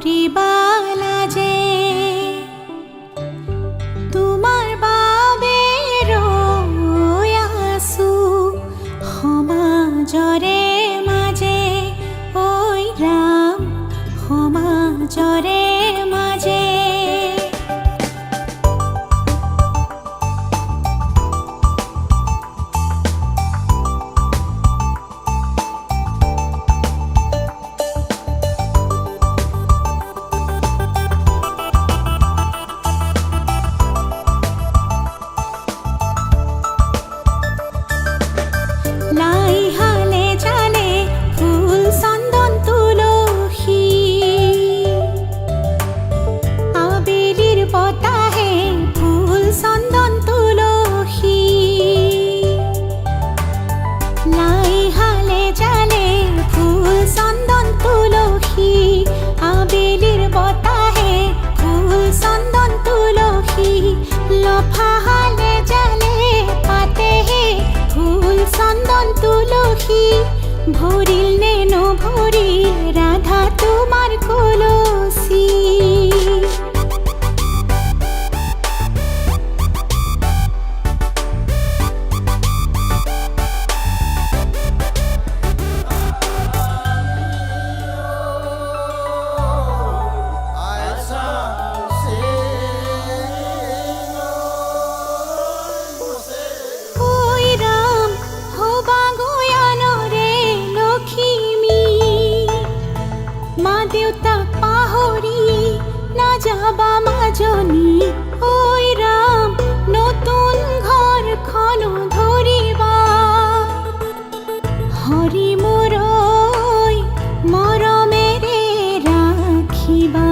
বালাজে তোমাৰ বাবে ৰৈ আছো সমাজৰে মাজে ঐ ৰাম সমাজৰে মাজে ভৰিল নে নভৰিল ৰাধা তোমাৰ কলসি যাবা মাজনী ঐ ৰাম নতুন ঘৰখন ধৰিবা হৰি মোৰ মৰমেৰে ৰাখিবা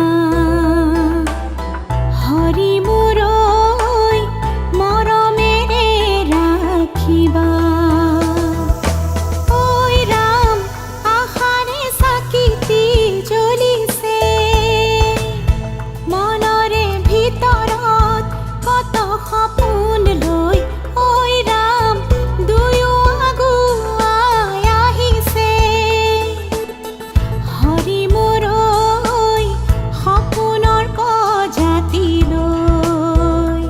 হৰি মোৰ মৰমেৰে ৰাখিবা ঐ ৰাম আশাৰে চাকিতি জ্বলিছে মনৰে ভিতৰত কত সপোন লৈ ঐ ৰাম দুয়ো আগুৱাই আহিছে হৰি মোৰ সপোনৰ প্ৰজাতি লৈ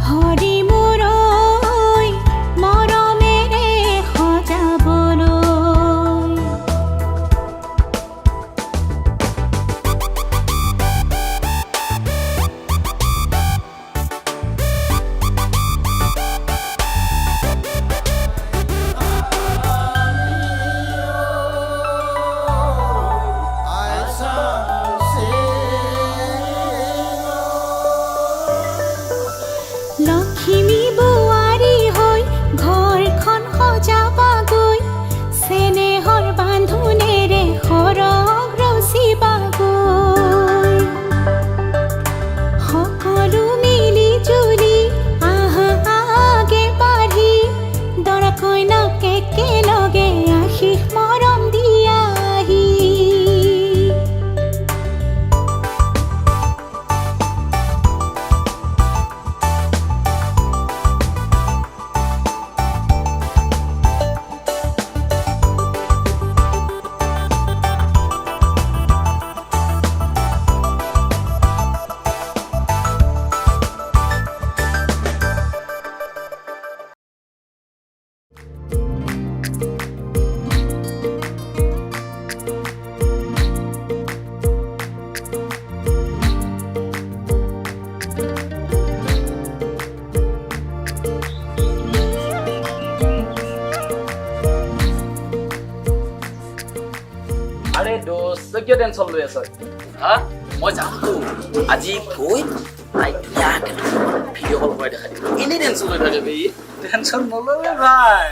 হৰি মোৰ মৰমেৰে সজাবলৈ লক্ষ্মী বোৱাৰী হৈ ঘৰখন সজাবাগৈ চেনেহৰ বান্ধোনেৰে সৰগ ৰচিবাগৈ সকলো মিলি জুলি আহা আগে বাঢ়ি দৰা কইনাক একেলগে আশীষ মৰম দিয়াহি আরে দোস্ত কিয় টেনশ্যন লৈ আছ হা মই যামতো আজি গৈ তাইক ধুনীয়াকৈ ভিডিঅ' কল কৰি দেখাই দিম এনেই টেনশ্যন লৈ থাকে বে টেনশ্যন নল'লে ভাই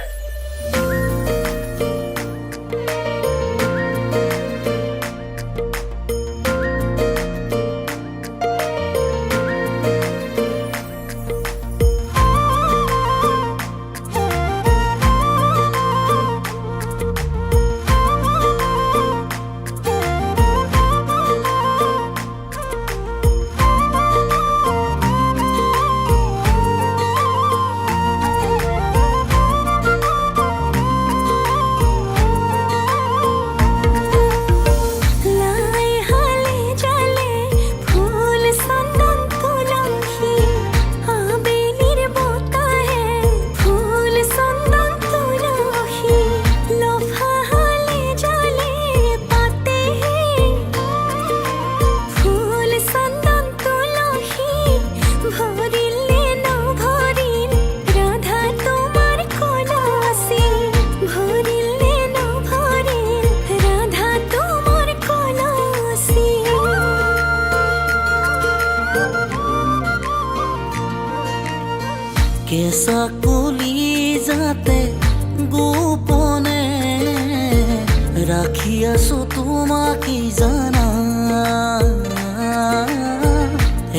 কেঁচা কলি যাতে গোপনে ৰাখি আছো তোমাক জানা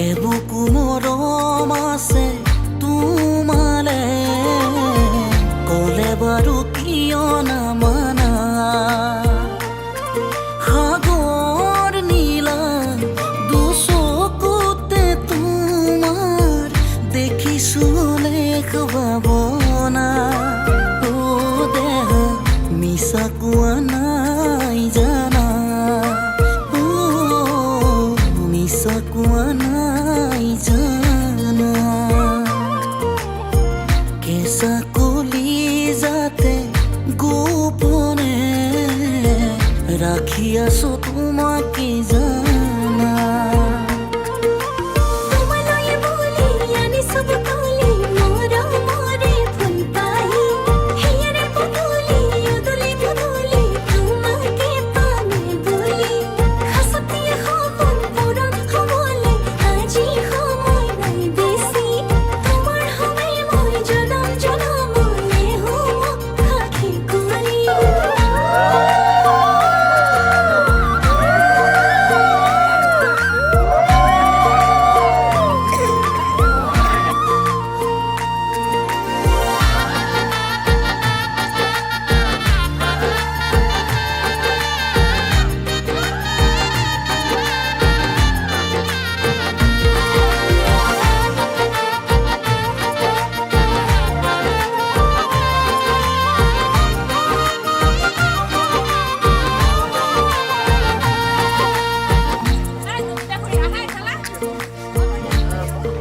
এবুকু মৰম আছে তোমালে ক'লে বাৰু কিয় নামানা সাগৰ নীলা দুচকুতে তোমাৰ দেখিছো লেখ ভাৱনা ও দেহ মিছা কোৱা নাই জানা ও মিছা কোৱা নাই জানা কেঁচা কলি যাতে গোপনে ৰাখি আছো তোমাক জানা তোমালৈ বুলি আনিছো বুটলি মৰমৰে ফুল পাহি হিয়াৰে পুতলি উদলি পুতলি তোমাকে পামে বুলি হাসতি সপোন পূৰণ হ'বলৈ আজি সময় নাই বেছি তোমাৰ সময় মই জনম জনমলে মোক সাক্ষী কৰি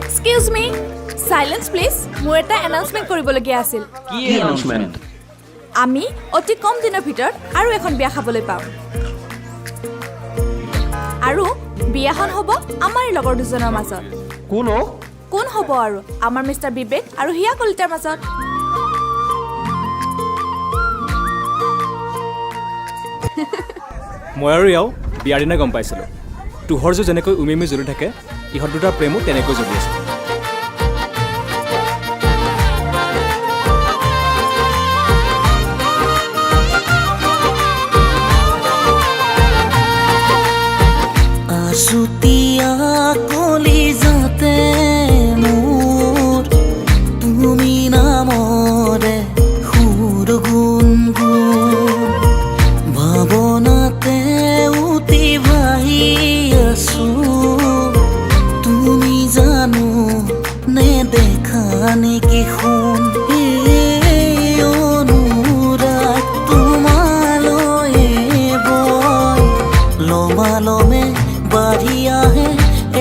এক্সকিউজ মি সাইলেন্স প্লিজ মোৰ এটা এনাউন্সমেণ্ট কৰিবলগীয়া আছিল কি এনাউন্সমেন্ট আমি অতি কম দিনৰ ভিতৰত আৰু এখন বিয়া খাবলৈ পাম আৰু বিয়াখন হ'ব আমাৰ লগৰ দুজনৰ মাজত কোন হ'ব আৰু আমাৰ মিষ্টাৰ বিবেক আৰু হিয়া কলিতাৰ মাজত মই আৰু ইয়াও বিয়াৰ দিনা গম পাইছিলোঁ তোহৰ যেনেকৈ উমি উমি জ্বলি থাকে ইহঁত দুটাৰ প্ৰেমো তেনেকৈ জ্বলি আছে আছুতীয়া কলি যাতে মোৰ তুমি নামৰে সুৰ গুণগুণ ভাৱনাতে উতি ভাহি আছো তুমি জানো নেদেখা নেকি শুন এই অনুৰাগ তোমালৈ বয় লমালমে বাঢ়ি আহে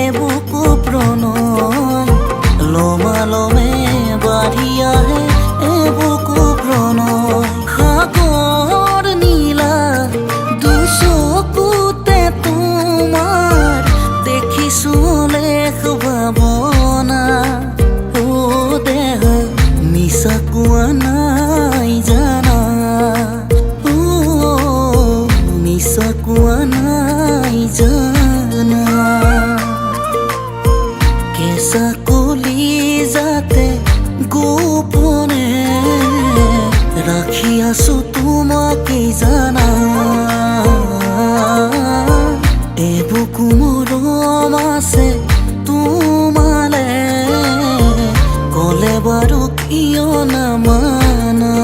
এবুকু প্ৰণয় লমালমে বাঢ়ি আহে এবুকু প্ৰণয় সাগৰ নীলা দুচকুতে তোমাৰ দেখিছো লেখ ভাৱনা ও দেহ মিছা কোৱা নাই জানা ও মিছা কোৱা নাই জানা কেঁচা কলি যাতে গোপনে ৰাখি আছো তোমাক জানা এবুকু মৰম আছে তোমালে ক'লে বাৰু কিয় নামানা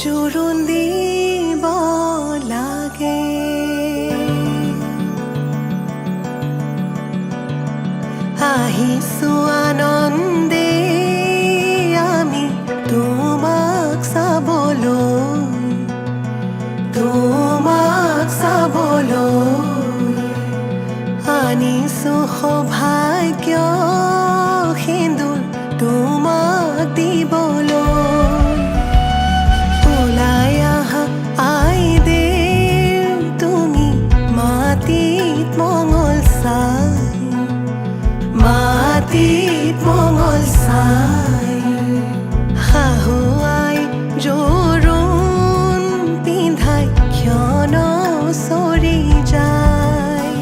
জোৰোণ দিব লাগে আহিছো আনন্দে আমি তোমাক চাবলৈ তোমাক চাবলৈ আনিছো সৌভাগ্য সেন্দুৰ তোমাক দিবলৈ ওলাই আহা আই দেৱ তুমি মাটিত মঙল চাই মাটিত মঙল চাই শাহুৱাই জোৰোণ পিন্ধাই ক্ষণ চৰি যায়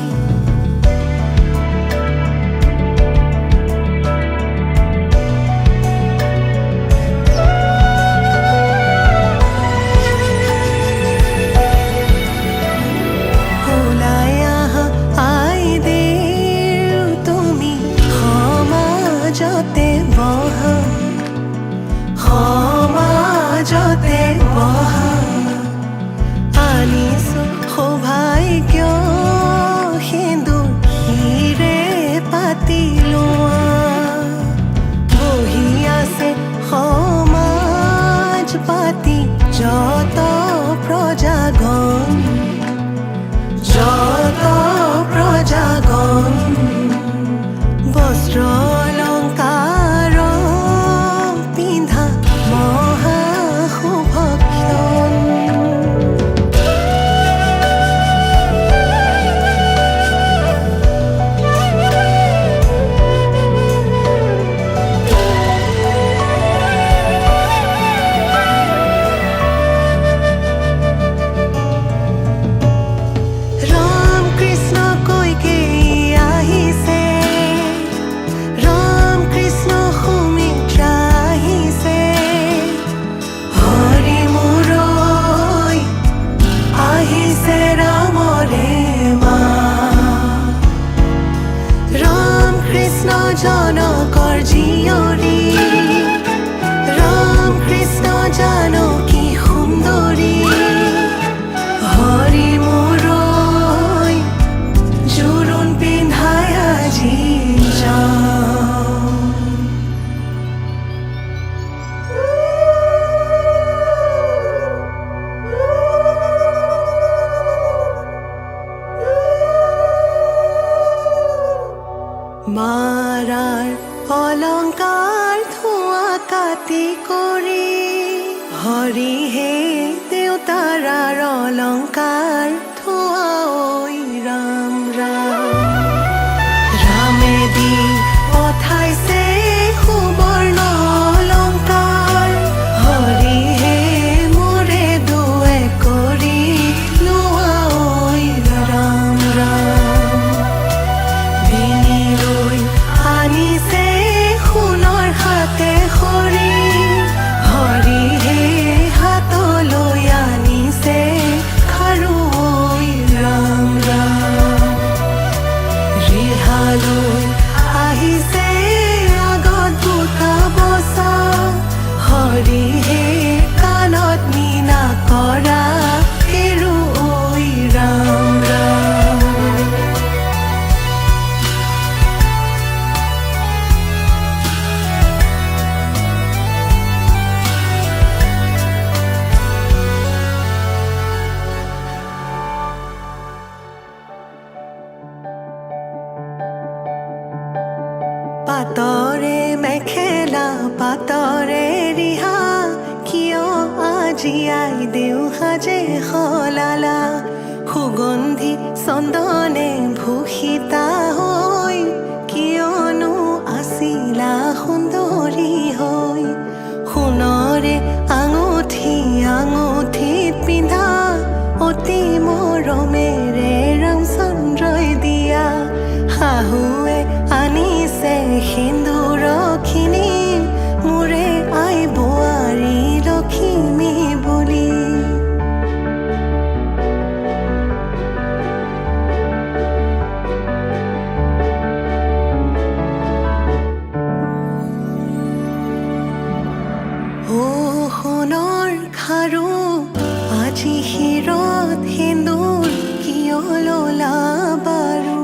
ওলাই আহা আই দেৱ তুমি সমাজতে বহা সমাজতে বহা আনিছো সৌভাগ্য সেন্দুৰ হিৰে পাতি লোৱা বহি আছে সমাজ পাতি যত প্ৰজাগণ যত প্ৰজাগণ বস্ত্ৰ অলংকাৰ পিন্ধা মহা শুভক্ষণ ৰাম কৃষ্ণ কৈকে আহিছে ৰাম কৃষ্ণ সুমিত্ৰা আহিছে হৰি মুৰৈ আহিছে ৰামৰে মা ৰাম কৃষ্ণ জনকৰ জীয়ৰী ৰাম কৃষ্ণ জানকী সুন্দৰী হৰি মুৰৈ জোৰোণ পিন্ধাই আজি যাওঁ মাৰাৰ অলংকাৰ ধোঁৱা কাটি কৰি হৰিহে দেউতাৰাৰ অলংকাৰ ধোঁৱা ঐ ৰাম ৰাম ৰামে দি পঠাইছে সুবৰ্ণ অলংকাৰ হৰিহে মোৰে দুৱে কৰি লোৱা ঐ ৰাম ৰাম ভিনিলৈ আনিছে সোণৰ হাতে খৰি হৰিহে হাতলৈ আনিছে খাৰু ঐ ৰাম ৰাম ৰিহালৈ আহিছে আগত বুটা বচা হৰিহে কাণত মীনা কৰা হেৰু ঐ ৰাম ৰাম পাতৰে মেখেলা পাতৰে ৰিহা কিয় আজি আই দেউ সাজে সলালা সুগন্ধি চন্দনে ভূষিতা হৈ কিয়নো আছিলা সুন্দৰী হৈ সোণৰে আঙুঠি আঙুঠিত পিন্ধা অতি মৰমেৰে ৰামচন্দ্ৰই দিয়া শাহুৱে আনিছে সেন্দুৰখিনি মোৰে আই বোৱাৰী লখিমী বুলি ও সোণৰ খাৰু আজি শিৰত সেন্দুৰ কিয় ললা বাৰু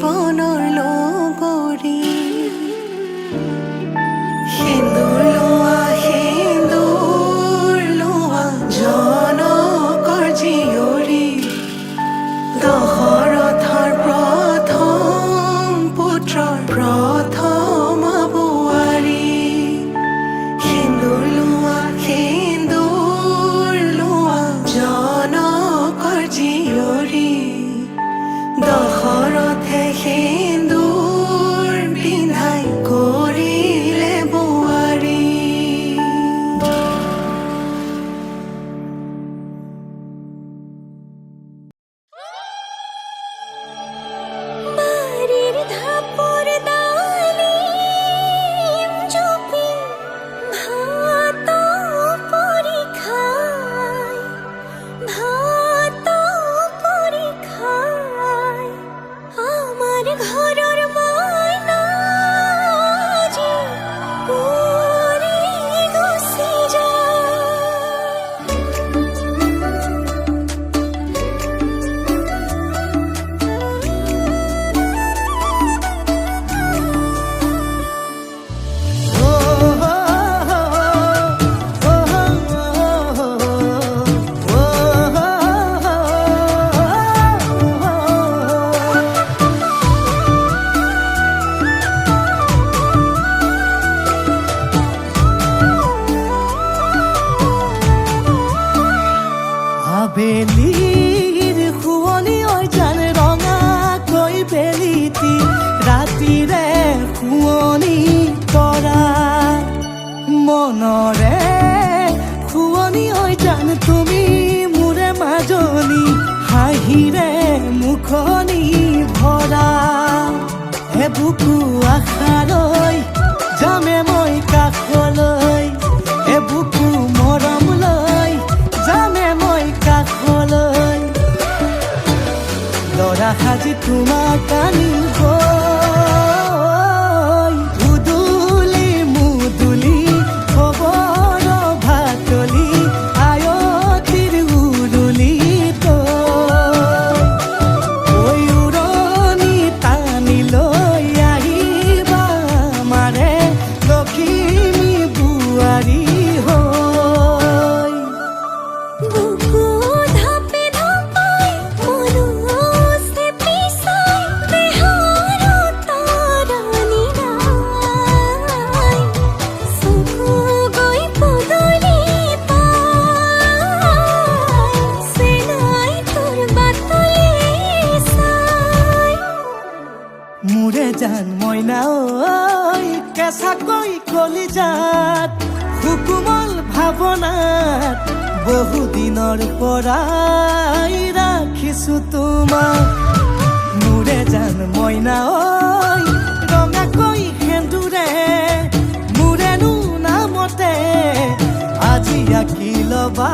জীৱনৰ লগৰী সেন্দুৰ লোৱা জনকৰ জীয়ৰী দশৰথৰ প্ৰথম পুত্ৰৰ প্ৰথম বোৱাৰী সেন্দুৰ লোৱা জনকৰ জীয়ৰী দশৰথে সেন্দুৰ পিন্ধাই কৰিলে বোৱাৰী বাড়িৰ ধাপৰ ডালিম জপি ভাত পৰি খায় আমাৰ ঘৰেৰ ময়না যে পৰি গুছি আবেলিৰ শুৱনি ঐ জান ৰঙাকৈ বেলিটি ৰাতিৰে শুৱনি কৰা মনৰে শুৱনি ঐ জান তুমি মোৰে মাজনী হাঁহিৰে মুখনি ভৰা হে বুকু আশালৈ যামে মই কাষলৈ হে বুকু মৰম লৈ যামে মই কাষলৈ লৰা সাজি তোমাক আনিব উদুলি মুদুলি খবৰ ভাতলি আয়তিৰ উৰুলি তই উৰণি টানি লৈ আহিবা মাৰে লখিমী বোৱাৰী হৈ বুকু ধাপে ধাপাই মনুষ্যে পিছাই দেহৰ তাৰণি নাই চকু গৈ পদূলি পাই চেনাই তোৰ বাটলি চাই মোৰে জান মইনা ঐ কেঁচাকৈ কলিজাত সুকুমল ভাৱনাত বহুদিনৰ পৰাই ৰাখিছো তোমাক মোৰে জান মইনা ঐ ৰঙাকৈ সেন্দুৰে মোৰেনো নামতে আজি আঁকি ল'বা